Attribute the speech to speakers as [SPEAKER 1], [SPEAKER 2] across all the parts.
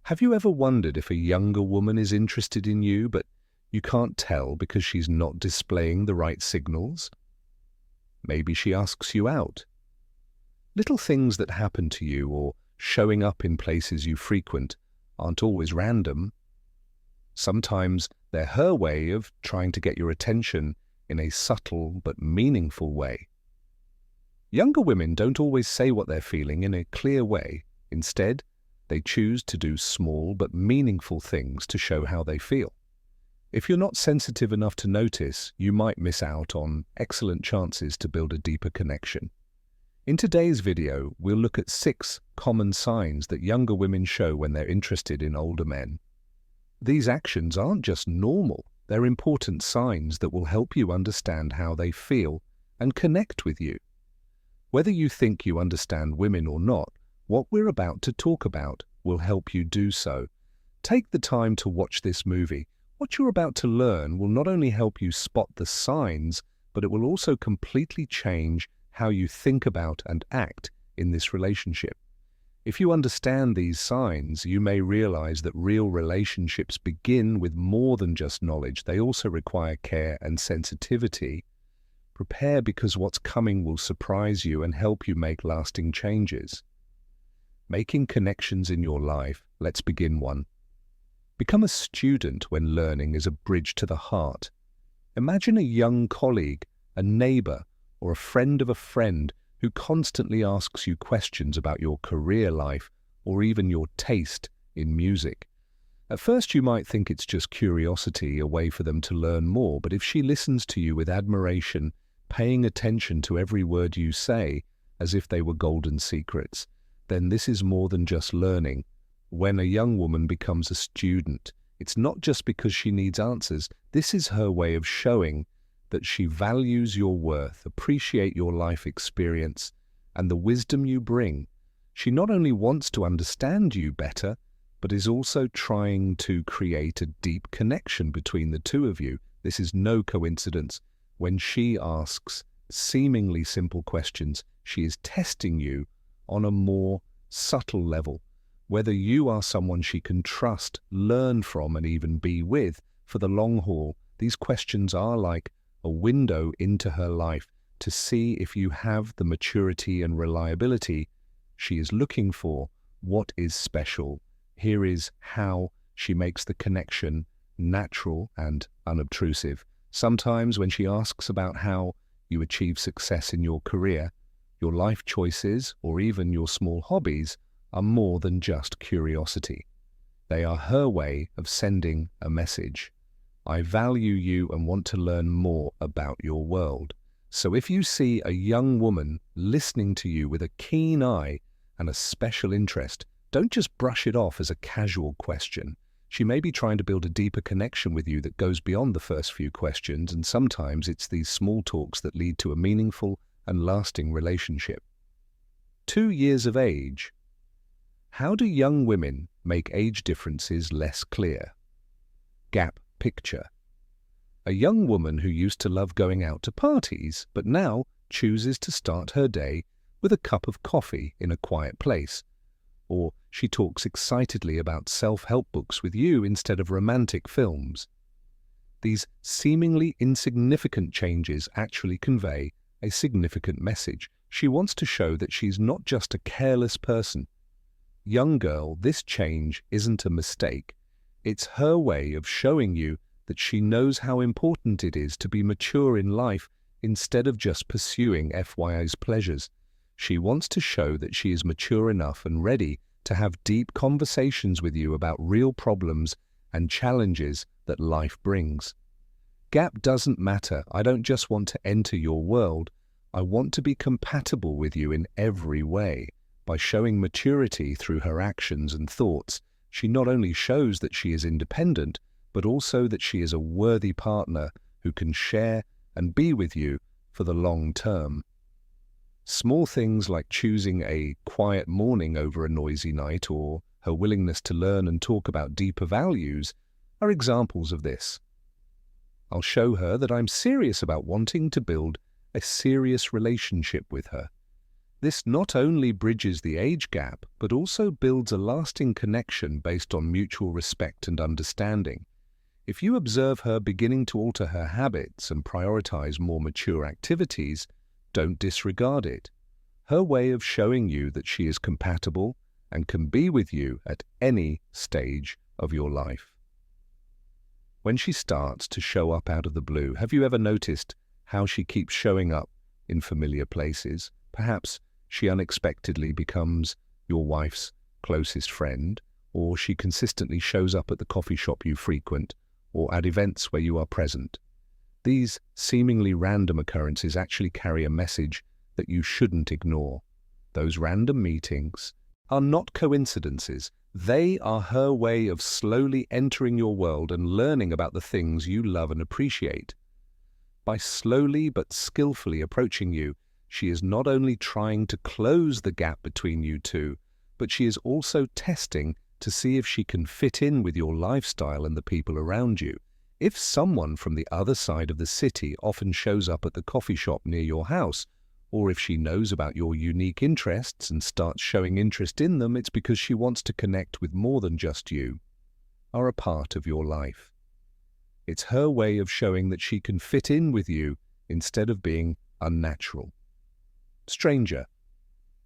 [SPEAKER 1] Have you ever wondered if a younger woman is interested in you, but you can't tell because she's not displaying the right signals? Maybe she asks you out. Little things that happen to you or showing up in places you frequent aren't always random. Sometimes they're her way of trying to get your attention in a subtle but meaningful way. Younger women don't always say what they're feeling in a clear way. Instead, they choose to do small but meaningful things to show how they feel. If you're not sensitive enough to notice, you might miss out on excellent chances to build a deeper connection. In today's video, we'll look at 6 common signs that younger women show when they're interested in older men. These actions aren't just normal, they're important signs that will help you understand how they feel and connect with you. Whether you think you understand women or not, what we're about to talk about will help you do so. Take the time to watch this movie. What you're about to learn will not only help you spot the signs, but it will also completely change how you think about and act in this relationship. If you understand these signs, you may realize that real relationships begin with more than just knowledge. They also require care and sensitivity. Prepare because what's coming will surprise you and help you make lasting changes. Making connections in your life. Let's begin one. Become a student when learning is a bridge to the heart. Imagine a young colleague, a neighbor, or a friend of a friend who constantly asks you questions about your career life or even your taste in music. At first you might think it's just curiosity, a way for them to learn more, but if she listens to you with admiration, paying attention to every word you say as if they were golden secrets, then this is more than just learning. When a young woman becomes a student, it's not just because she needs answers. This is her way of showing that she values your worth, appreciate your life experience, and the wisdom you bring. She not only wants to understand you better, but is also trying to create a deep connection between the two of you. This is no coincidence. When she asks seemingly simple questions, she is testing you on a more subtle level. Whether you are someone she can trust, learn from, and even be with for the long haul. These questions are like a window into her life to see if you have the maturity and reliability she is looking for. What is special? Here is how she makes the connection natural and unobtrusive. Sometimes when she asks about how you achieve success in your career, your life choices, or even your small hobbies, are more than just curiosity. They are her way of sending a message. I value you and want to learn more about your world. So if you see a young woman listening to you with a keen eye and a special interest, don't just brush it off as a casual question. She may be trying to build a deeper connection with you that goes beyond the first few questions, and sometimes it's these small talks that lead to a meaningful and lasting relationship. 2 years of age. How do young women make age differences less clear? Gap picture. A young woman who used to love going out to parties, but now chooses to start her day with a cup of coffee in a quiet place. Or she talks excitedly about self-help books with you instead of romantic films. These seemingly insignificant changes actually convey a significant message. She wants to show that she's not just a careless person. Young girl, this change isn't a mistake. It's her way of showing you that she knows how important it is to be mature in life instead of just pursuing FYI's pleasures. She wants to show that she is mature enough and ready to have deep conversations with you about real problems and challenges that life brings. Gap doesn't matter. I don't just want to enter your world. I want to be compatible with you in every way. By showing maturity through her actions and thoughts, she not only shows that she is independent, but also that she is a worthy partner who can share and be with you for the long term. Small things like choosing a quiet morning over a noisy night, or her willingness to learn and talk about deeper values, are examples of this. I'll show her that I'm serious about wanting to build a serious relationship with her. This not only bridges the age gap, but also builds a lasting connection based on mutual respect and understanding. If you observe her beginning to alter her habits and prioritize more mature activities, don't disregard it. Her way of showing you that she is compatible and can be with you at any stage of your life. When she starts to show up out of the blue, have you ever noticed how she keeps showing up in familiar places? Perhaps she unexpectedly becomes your wife's closest friend, or she consistently shows up at the coffee shop you frequent, or at events where you are present. These seemingly random occurrences actually carry a message that you shouldn't ignore. Those random meetings are not coincidences. They are her way of slowly entering your world and learning about the things you love and appreciate. By slowly but skillfully approaching you, she is not only trying to close the gap between you two, but she is also testing to see if she can fit in with your lifestyle and the people around you. If someone from the other side of the city often shows up at the coffee shop near your house, or if she knows about your unique interests and starts showing interest in them, it's because she wants to connect with more than just you, are a part of your life. It's her way of showing that she can fit in with you instead of being unnatural. Stranger.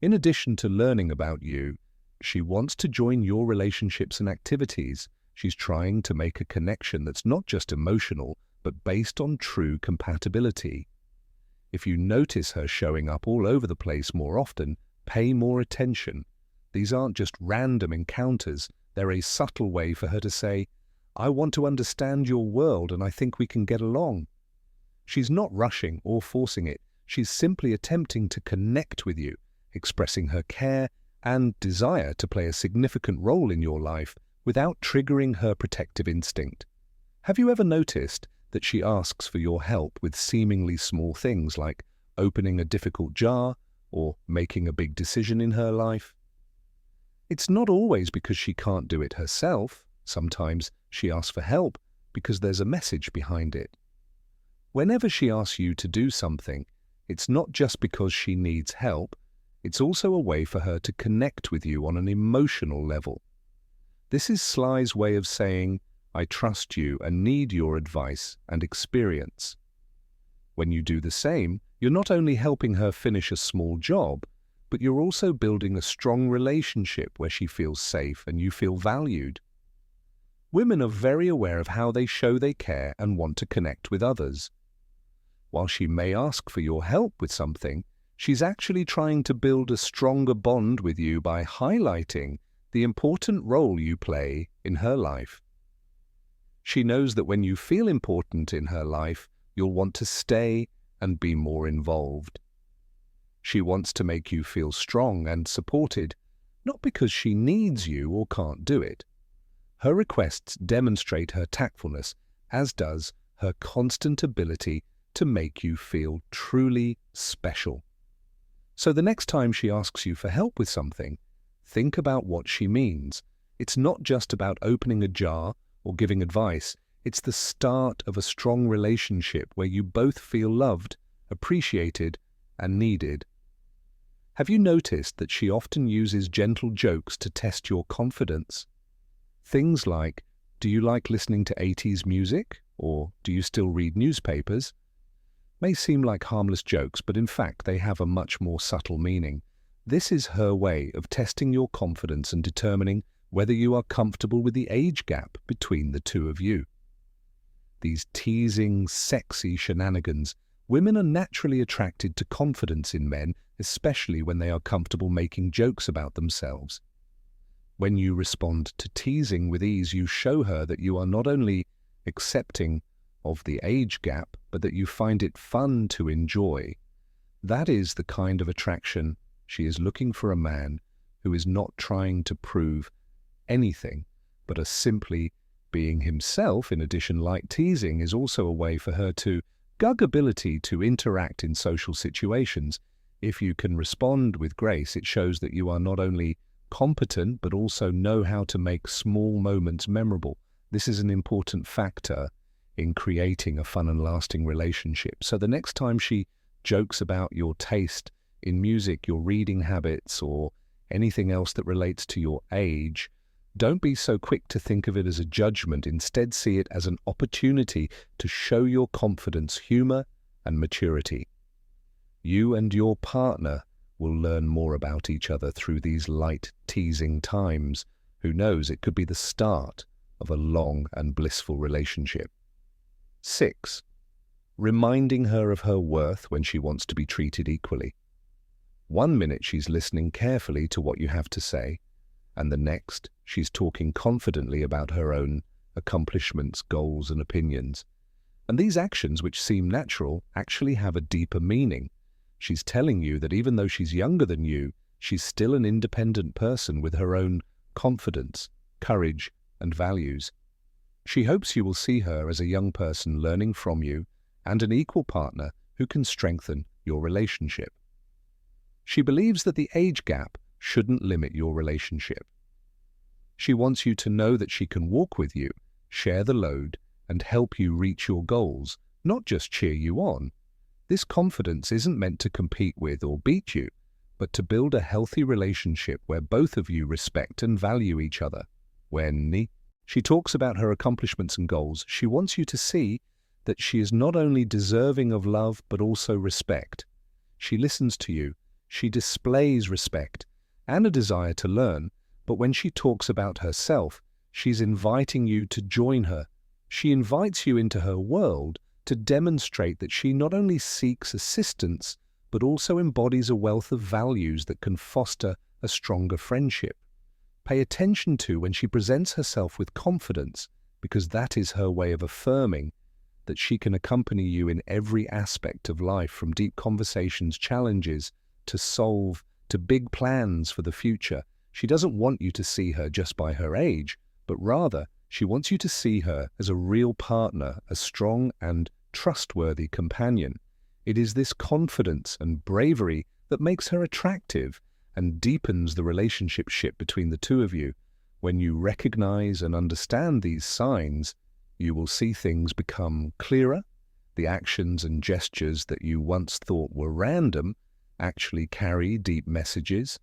[SPEAKER 1] In addition to learning about you, she wants to join your relationships and activities. She's trying to make a connection that's not just emotional, but based on true compatibility. If you notice her showing up all over the place more often, pay more attention. These aren't just random encounters. They're a subtle way for her to say, "I want to understand your world and I think we can get along." She's not rushing or forcing it. She's simply attempting to connect with you, expressing her care and desire to play a significant role in your life without triggering her protective instinct. Have you ever noticed that she asks for your help with seemingly small things like opening a difficult jar or making a big decision in her life? It's not always because she can't do it herself. Sometimes she asks for help because there's a message behind it. Whenever she asks you to do something, it's not just because she needs help, it's also a way for her to connect with you on an emotional level. This is Sly's way of saying, "I trust you and need your advice and experience." When you do the same, you're not only helping her finish a small job, but you're also building a strong relationship where she feels safe and you feel valued. Women are very aware of how they show they care and want to connect with others. While she may ask for your help with something, she's actually trying to build a stronger bond with you by highlighting the important role you play in her life. She knows that when you feel important in her life, you'll want to stay and be more involved. She wants to make you feel strong and supported, not because she needs you or can't do it. Her requests demonstrate her tactfulness, as does her constant ability to make you feel truly special. So the next time she asks you for help with something, think about what she means. It's not just about opening a jar or giving advice. It's the start of a strong relationship where you both feel loved, appreciated, and needed. Have you noticed that she often uses gentle jokes to test your confidence? Things like, "Do you like listening to 80s music?" or "Do you still read newspapers?" may seem like harmless jokes, but in fact they have a much more subtle meaning. This is her way of testing your confidence and determining whether you are comfortable with the age gap between the two of you. These teasing, sexy shenanigans, women are naturally attracted to confidence in men, especially when they are comfortable making jokes about themselves. When you respond to teasing with ease, you show her that you are not only accepting of the age gap, but that you find it fun to enjoy. That is the kind of attraction she is looking for, a man who is not trying to prove anything, but is simply being himself. In addition, light teasing is also a way for her to gug ability to interact in social situations. If you can respond with grace, it shows that you are not only competent, but also know how to make small moments memorable. This is an important factor in creating a fun and lasting relationship. So the next time she jokes about your taste in music, your reading habits, or anything else that relates to your age, don't be so quick to think of it as a judgment. Instead, see it as an opportunity to show your confidence, humor, and maturity. You and your partner will learn more about each other through these light, teasing times. Who knows, it could be the start of a long and blissful relationship. 6. Reminding her of her worth when she wants to be treated equally. One minute she's listening carefully to what you have to say, and the next she's talking confidently about her own accomplishments, goals, and opinions. And these actions, which seem natural, actually have a deeper meaning. She's telling you that even though she's younger than you, she's still an independent person with her own confidence, courage, and values. She hopes you will see her as a young person learning from you and an equal partner who can strengthen your relationship. She believes that the age gap shouldn't limit your relationship. She wants you to know that she can walk with you, share the load, and help you reach your goals, not just cheer you on. This confidence isn't meant to compete with or beat you, but to build a healthy relationship where both of you respect and value each other. When she talks about her accomplishments and goals, she wants you to see that she is not only deserving of love, but also respect. She listens to you, she displays respect and a desire to learn, but when she talks about herself, she's inviting you to join her. She invites you into her world to demonstrate that she not only seeks assistance, but also embodies a wealth of values that can foster a stronger friendship. Pay attention to when she presents herself with confidence, because that is her way of affirming that she can accompany you in every aspect of life, from deep conversations, challenges, to big plans for the future. She doesn't want you to see her just by her age, but rather she wants you to see her as a real partner, a strong and trustworthy companion. It is this confidence and bravery that makes her attractive and deepens the relationship between the two of you. When you recognize and understand these signs, you will see things become clearer. The actions and gestures that you once thought were random actually carry deep messages.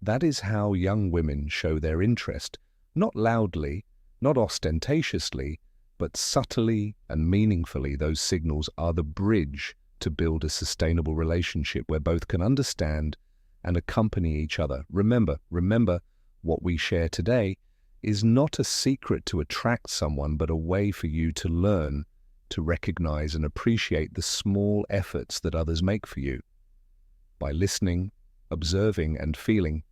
[SPEAKER 1] That is how young women show their interest, not loudly, not ostentatiously, but subtly and meaningfully. Those signals are the bridge to build a sustainable relationship where both can understand and accompany each other. Remember, what we share today is not a secret to attract someone, but a way for you to learn to recognize and appreciate the small efforts that others make for you. By listening, observing, and feeling,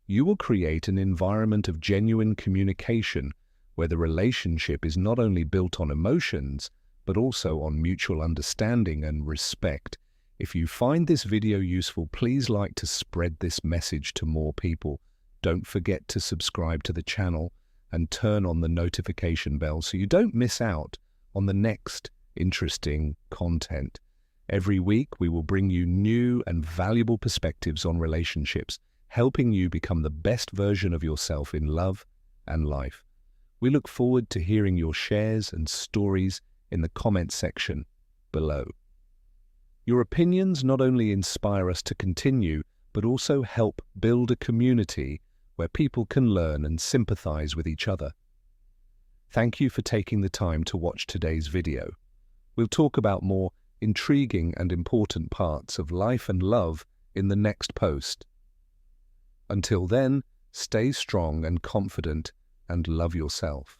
[SPEAKER 1] you will create an environment of genuine communication where the relationship is not only built on emotions, but also on mutual understanding and respect. If you find this video useful, please like to spread this message to more people. Don't forget to subscribe to the channel and turn on the notification bell so you don't miss out on the next interesting content. Every week, we will bring you new and valuable perspectives on relationships, helping you become the best version of yourself in love and life. We look forward to hearing your shares and stories in the comment section below. Your opinions not only inspire us to continue, but also help build a community where people can learn and sympathize with each other. Thank you for taking the time to watch today's video. We'll talk about more intriguing and important parts of life and love in the next post. Until then, stay strong and confident and love yourself.